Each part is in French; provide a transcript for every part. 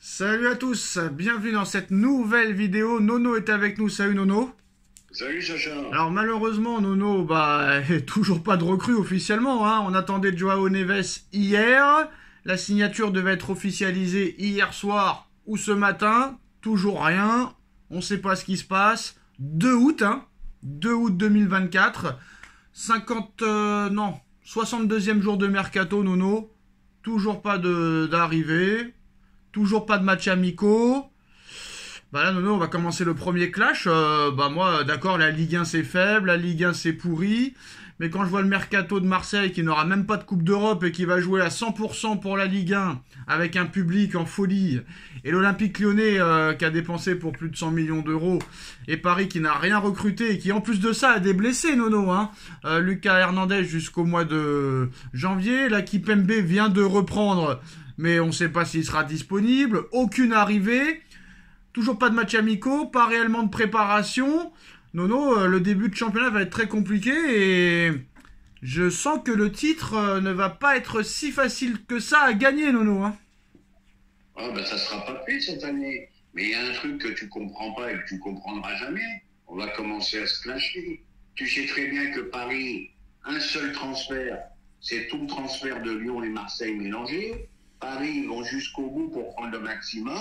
Salut à tous, bienvenue dans cette nouvelle vidéo. Nono est avec nous, salut Nono. Salut Sacha. Alors malheureusement Nono, toujours pas de recrue officiellement, hein. On attendait Joao Neves hier. La signature devait être officialisée hier soir ou ce matin. Toujours rien, on sait pas ce qui se passe. 2 août, 2 août 2024. 62e jour de mercato Nono. Toujours pas d'arrivée. Toujours pas de matchs amicaux. Là, Nono, on va commencer le premier clash. Moi, d'accord, la Ligue 1 c'est faible, la Ligue 1 c'est pourri. Mais quand je vois le mercato de Marseille qui n'aura même pas de Coupe d'Europe et qui va jouer à 100% pour la Ligue 1 avec un public en folie, et l'Olympique Lyonnais qui a dépensé pour plus de 100 millions d'euros, et Paris qui n'a rien recruté et qui en plus de ça a des blessés, Nono, Lucas Hernandez jusqu'au mois de janvier. La Kipembe vient de reprendre, mais on ne sait pas s'il sera disponible. Aucune arrivée. Toujours pas de matchs amicaux, pas réellement de préparation. Nono, le début de championnat va être très compliqué et je sens que le titre ne va pas être si facile que ça à gagner, Nono. Ça sera pas fait cette année. Mais il y a un truc que tu comprends pas et que tu comprendras jamais. On va commencer à se clasher. Tu sais très bien que Paris, un seul transfert, c'est tout le transfert de Lyon et Marseille mélangés. Paris, ils vont jusqu'au bout pour prendre le maximum.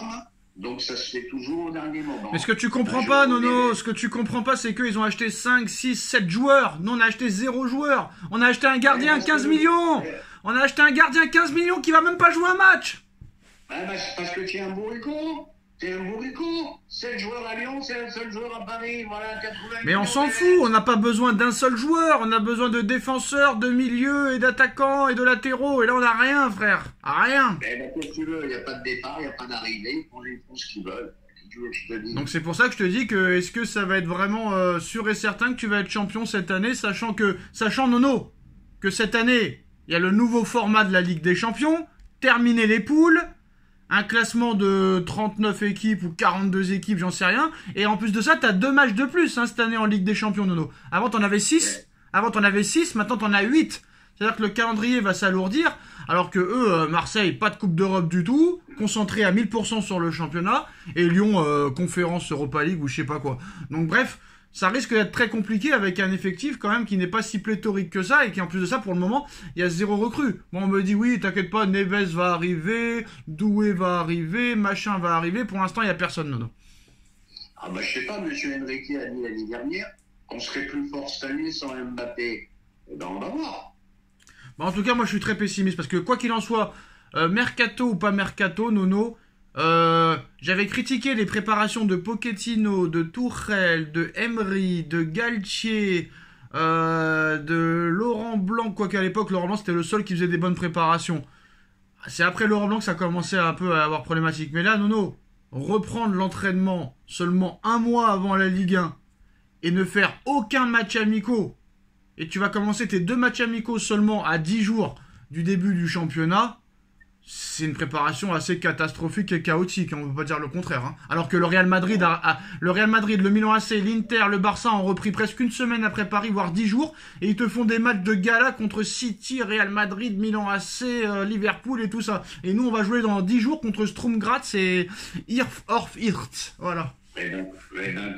Donc ça se fait toujours au dernier moment. Mais ce que tu comprends pas, Nono, ce que tu comprends pas, c'est qu'ils ont acheté 5, 6, 7 joueurs. Nous, on a acheté 0 joueur. On a acheté un gardien 15 millions. On a acheté un gardien 15 millions qui va même pas jouer un match. C'est parce que tu es un bourricot. T'es un bourricot. 7 joueurs à Lyon, c'est un seul joueur à Paris. Voilà, 80 Mais on s'en fout, on n'a pas besoin d'un seul joueur. On a besoin de défenseurs, de milieux et d'attaquants et de latéraux. Et là, on n'a rien, frère. Rien. Qu'est-ce que tu veux? Il n'y a pas de départ, il n'y a pas d'arrivée. Ils font ce qu'ils veulent. Donc c'est pour ça que je te dis que est-ce que ça va être vraiment sûr et certain que tu vas être champion cette année, sachant Nono, que cette année, il y a le nouveau format de la Ligue des Champions, terminer les poules, un classement de 39 équipes ou 42 équipes, j'en sais rien. Et en plus de ça, t'as 2 matchs de plus cette année en Ligue des Champions, Nono. Avant, t'en avais 6. Maintenant, t'en as 8. C'est-à-dire que le calendrier va s'alourdir. Alors que eux, Marseille, pas de Coupe d'Europe du tout. Concentré à 1000% sur le championnat. Et Lyon, conférence Europa League ou je sais pas quoi. Donc bref, ça risque d'être très compliqué avec un effectif quand même qui n'est pas si pléthorique que ça et qui en plus de ça pour le moment il y a 0 recrue. Bon, on me dit oui t'inquiète pas, Neves va arriver, Doué va arriver, machin va arriver, pour l'instant il n'y a personne, Nono. Je sais pas, monsieur Enrique a dit l'année dernière qu'on serait plus fort cette année sans Mbappé. On va voir. En tout cas moi je suis très pessimiste parce que quoi qu'il en soit, mercato ou pas mercato, Nono, j'avais critiqué les préparations de Pochettino, de Tuchel, de Emery, de Galtier, de Laurent Blanc, quoiqu'à l'époque Laurent Blanc c'était le seul qui faisait des bonnes préparations. C'est après Laurent Blanc que ça commençait un peu à avoir problématique. Mais là, Nono, reprendre l'entraînement seulement 1 mois avant la Ligue 1 et ne faire aucun match amicaux, et tu vas commencer tes 2 matchs amicaux seulement à 10 jours du début du championnat, c'est une préparation assez catastrophique et chaotique, on ne peut pas dire le contraire. Alors que le Real Madrid, le Milan AC, l'Inter, le Barça ont repris presque 1 semaine après Paris, voire 10 jours, et ils te font des matchs de gala contre City, Real Madrid, Milan AC, Liverpool et tout ça. Et nous, on va jouer dans 10 jours contre Sturm Graz et Irf. Voilà.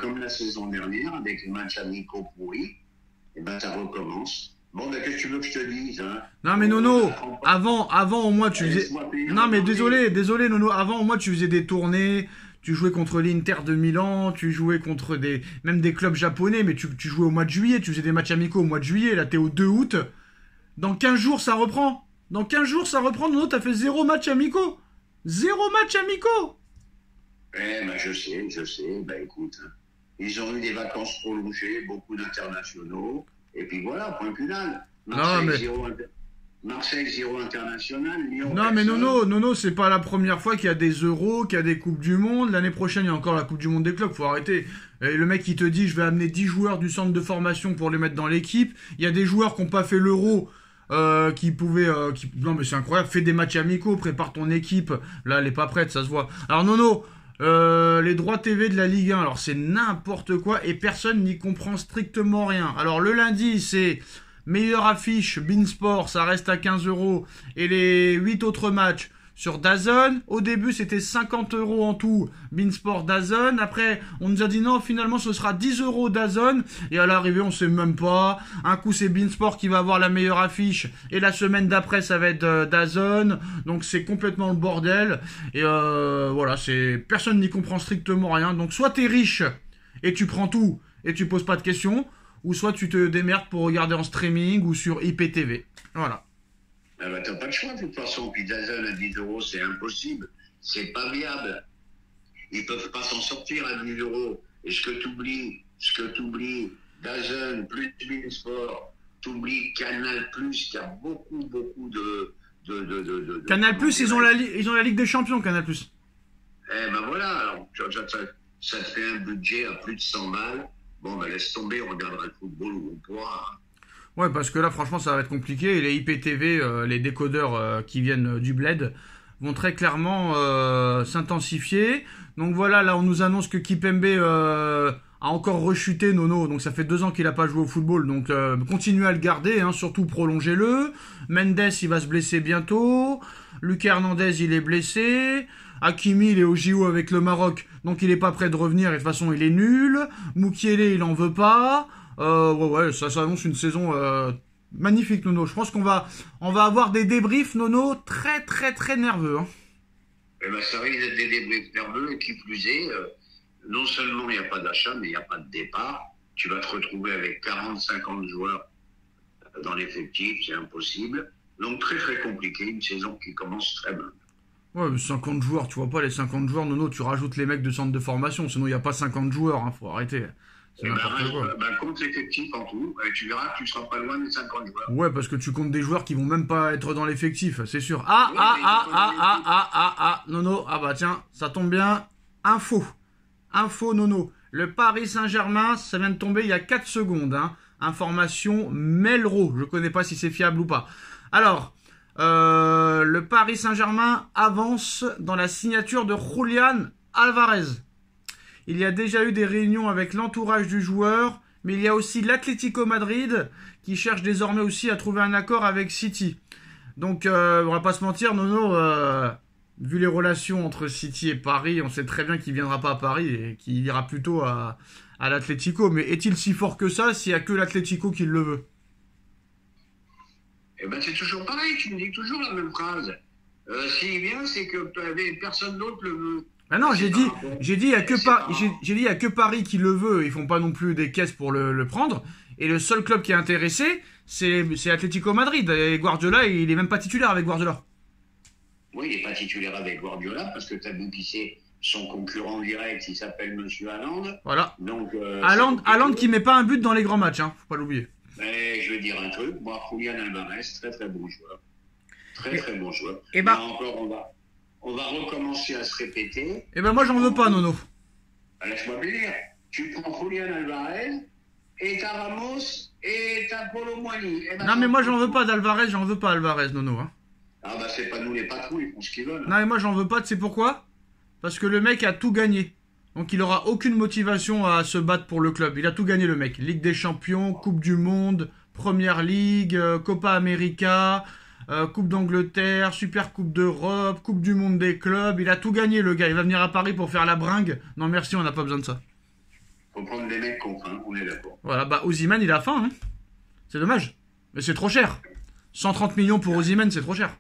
Comme la saison dernière, avec les matchs amicaux pourris, ça recommence. Qu'est-ce que tu veux que je te dise, Non mais Nono, avant au moins tu faisais... Non mais désolé Nono, avant au moins tu faisais des tournées, tu jouais contre l'Inter de Milan, tu jouais contre même des clubs japonais, mais tu jouais au mois de juillet, tu faisais des matchs amicaux au mois de juillet, là t'es au 2 août. Dans 15 jours ça reprend. Nono, t'as fait 0 match amicaux. 0 match amicaux. Je sais, écoute, ils ont eu des vacances prolongées, beaucoup d'internationaux. Et puis voilà, point final. Marseille, 0 international. Lyon, non, mais Nono, c'est pas la première fois qu'il y a des euros, qu'il y a des Coupes du Monde. L'année prochaine, il y a encore la Coupe du Monde des clubs, faut arrêter. Et le mec, il te dit, je vais amener 10 joueurs du centre de formation pour les mettre dans l'équipe. Il y a des joueurs qui n'ont pas fait l'euro, qui pouvaient... Non, mais c'est incroyable, fais des matchs amicaux, prépare ton équipe. Là, elle est pas prête, ça se voit. Alors, Nono... les droits TV de la Ligue 1, alors c'est n'importe quoi et personne n'y comprend strictement rien. Alors le lundi c'est meilleure affiche, Beansport, ça reste à 15 €. Et les 8 autres matchs, sur DAZN. Au début, c'était 50 € en tout, beIN Sport DAZN. Après, on nous a dit non, finalement, ce sera 10 € DAZN. Et à l'arrivée, on sait même pas. Un coup, c'est beIN Sport qui va avoir la meilleure affiche. Et la semaine d'après, ça va être DAZN. Donc, c'est complètement le bordel. Et voilà, personne n'y comprend strictement rien. Donc, soit t'es riche et tu prends tout et tu poses pas de questions, ou soit tu te démerdes pour regarder en streaming ou sur IPTV. Voilà. Ah bah, t'as pas le choix, de toute façon. Puis DAZN à 10 €, c'est impossible. C'est pas viable. Ils peuvent pas s'en sortir à 10 €. Et ce que t'oublies, DAZN plus beIN Sport, t'oublies Canal+, qui a beaucoup de Canal+, ils ont la Ligue des Champions, Canal+. Eh ben voilà, alors ça te fait un budget à plus de 100 balles. Bon, ben laisse tomber, on regardera le football où on pourra. Ouais, parce que là, franchement, ça va être compliqué. Et les IPTV, les décodeurs qui viennent du bled, vont très clairement s'intensifier. Donc voilà, là, on nous annonce que Kipembe a encore rechuté, Nono. Donc ça fait 2 ans qu'il n'a pas joué au football. Donc continuez à le garder, hein, surtout prolongez-le. Mendes, il va se blesser bientôt. Lucas Hernandez, il est blessé. Hakimi, il est au JO avec le Maroc, donc il est pas prêt de revenir, et de toute façon, il est nul. Mukiele, il en veut pas. Ouais, ça annonce une saison magnifique, Nono. Je pense qu'on va avoir des débriefs, Nono, très, très, très nerveux. Hein. Eh ben, ça risque d'être des débriefs nerveux, et qui plus est, non seulement il n'y a pas d'achat, mais il n'y a pas de départ. Tu vas te retrouver avec 40-50 joueurs dans l'effectif, c'est impossible. Donc très, très compliqué, une saison qui commence très bien. Ouais, mais 50 joueurs, tu vois pas les 50 joueurs, Nono, tu rajoutes les mecs de centre de formation, sinon il n'y a pas 50 joueurs, hein, faut arrêter. C'est n'importe quoi. Compte l'effectif en tout, et tu verras que tu seras pas loin des 50 joueurs. Ouais, parce que tu comptes des joueurs qui vont même pas être dans l'effectif, c'est sûr. Nono, ah bah tiens, ça tombe bien. Info, Nono. Le Paris Saint-Germain, ça vient de tomber il y a 4 secondes, hein. Information Melro, je connais pas si c'est fiable ou pas. Alors, le Paris Saint-Germain avance dans la signature de Julián Álvarez. Il y a déjà eu des réunions avec l'entourage du joueur, mais il y a aussi l'Atlético Madrid qui cherche désormais aussi à trouver un accord avec City. Donc, on va pas se mentir, Nono, vu les relations entre City et Paris, on sait très bien qu'il viendra pas à Paris et qu'il ira plutôt à l'Atlético. Mais est-il si fort que ça s'il y a que l'Atlético qui le veut? Eh ben c'est toujours pareil, tu me dis toujours la même phrase. S'il vient, c'est que personne d'autre le veut. Ah non, j'ai dit, il y a que Paris qui le veut. Ils font pas non plus des caisses pour le prendre. Et le seul club qui est intéressé, c'est Atlético Madrid. Et Guardiola, il est même pas titulaire avec Guardiola. Oui, il est pas titulaire avec Guardiola parce que t'as vu qui c'est son concurrent direct. Il s'appelle Monsieur Haaland. Voilà. Donc Haaland qui met pas un but dans les grands matchs, hein. Faut pas l'oublier. Mais je vais dire un truc, moi, Julián Álvarez, très très bon joueur. Très bon joueur. Et bah, encore, on va recommencer à se répéter. Et ben moi, j'en veux pas, Nono. Laisse-moi dire. Tu prends Julián Álvarez, et t'as Ramos, et t'as Polo Muani. Non, mais moi, j'en veux pas d'Alvarez, Nono. Hein. Ah bah, c'est pas nous les patrons, ils font ce qu'ils veulent. Non, mais moi, j'en veux pas, tu sais pourquoi? Parce que le mec a tout gagné. Donc il aura aucune motivation à se battre pour le club. Il a tout gagné, le mec. Ligue des Champions, Coupe du Monde, Première Ligue, Copa América, Coupe d'Angleterre, Super Coupe d'Europe, Coupe du Monde des clubs. Il a tout gagné, le gars. Il va venir à Paris pour faire la bringue. Non merci, on n'a pas besoin de ça. Faut prendre des mecs contre, hein, on est d'accord. Voilà, bah Osimhen, il a faim. Hein. C'est dommage. Mais c'est trop cher. 130 millions pour Osimhen, c'est trop cher.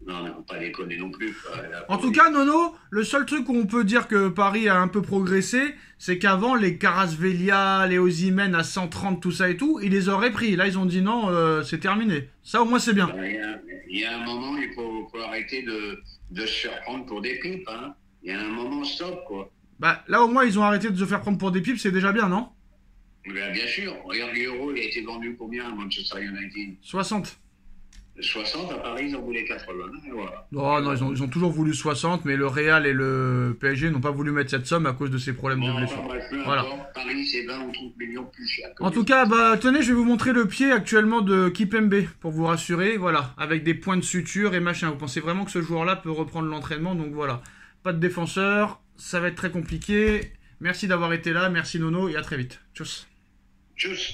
Non, on ne peut pas déconner non plus. En tout cas, Nono, le seul truc où on peut dire que Paris a un peu progressé, c'est qu'avant, les Kvaratskhelia, les Osimhen à 130, tout ça et tout, ils les auraient pris. Là, ils ont dit non, c'est terminé. Ça, au moins, c'est bien. Il y a un moment, il faut arrêter de se faire prendre pour des pipes. Hein. Il y a un moment, stop, quoi. Bah, là, au moins, ils ont arrêté de se faire prendre pour des pipes, c'est déjà bien, non? Bien sûr. Regarde, l'euro, il a été vendu combien à Manchester United? 60. 60, à Paris, ils en voulaient 80. Et voilà. Oh non, ils ont toujours voulu 60, mais le Real et le PSG n'ont pas voulu mettre cette somme à cause de ces problèmes de blessure. Voilà. Paris, c'est 20 ou 30 millions plus cher. En tout cas, bah, tenez, je vais vous montrer le pied actuellement de Kipembe, pour vous rassurer. Voilà, avec des points de suture et machin. Vous pensez vraiment que ce joueur-là peut reprendre l'entraînement, donc voilà. Pas de défenseur, ça va être très compliqué. Merci d'avoir été là, merci Nono, et à très vite. Tchuss. Tchuss.